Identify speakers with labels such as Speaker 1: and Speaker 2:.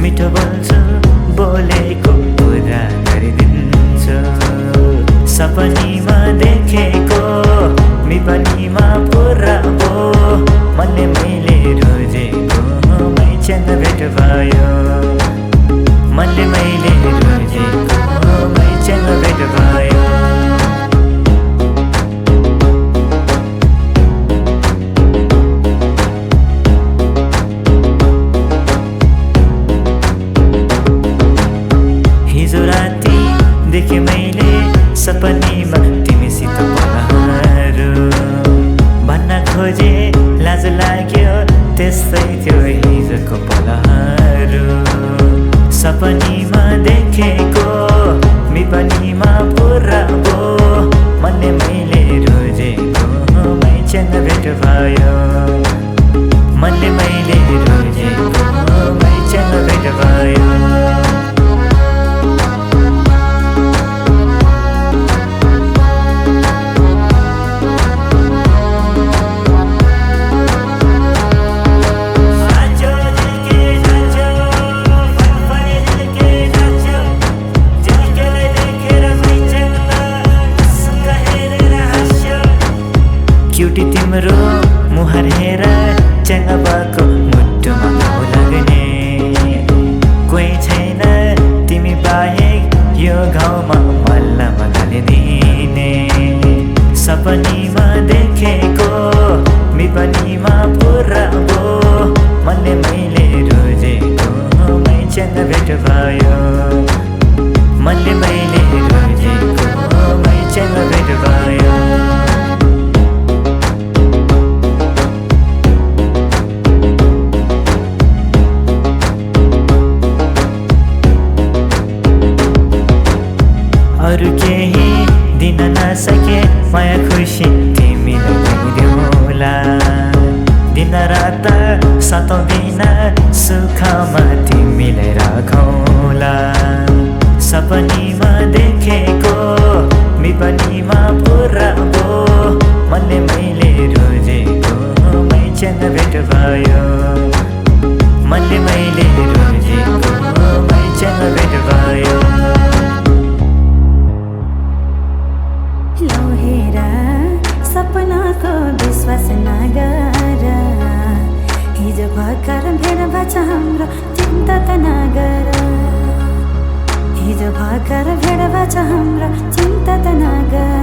Speaker 1: मिठो बोल्छु, बोलेको पुरा गरिदिन्छु। सपनीमा देखेको मिपनीमा पुरा भो, मनले मैले रोजेको मैसँग भेट भयो। मनले मैले रोजेको मैसँग भेट भयो। हिजो राति देखेँ मैले सपनीमा तिमीसित पलहरू, भन्न खोजे लाज लाग्यो त्यस्तै थियो हिजोको पलहरू। सपनीमा देखेको मिपनीमा पुरा भो, मनले मैले रोजेको मैसँग भेट भयो। मनले मैले रोजेको मैसँग भेट भयो। क्युटी तिम्रो मुहार हेर च्याङ्गा भएको मुटुमा घाउ लाग्ने, कोही छैन तिमी बाहेक यो गाउँमा मल्लम गालिदिने। सपनीमा देखेको मिपनीमा पुरा भो, मनले मैले रोजेको मैसँग भेट भयो। मनले मैले रोजेको मैसँग भेट भयो। अरू केही दिन नसके माया खुसी तिमीलाई दिउँला। दिन रात सातौँ दिन सुखमा तिमीलाई राखौँला। सपनीमा देखेको मिपनीमा पुरा भो, मनले मैले रोजेको मैसँग भेट भयो। मनले मैले रोजेको मैसँग भेट भयो।
Speaker 2: हेरा सपनाको विश्वास नगर, हिजो भर्खर भेट भएछ हाम्रो चिन्ता त नगर। हिजो भर्खर भेट भएछ हाम्रो चिन्ता त नगर।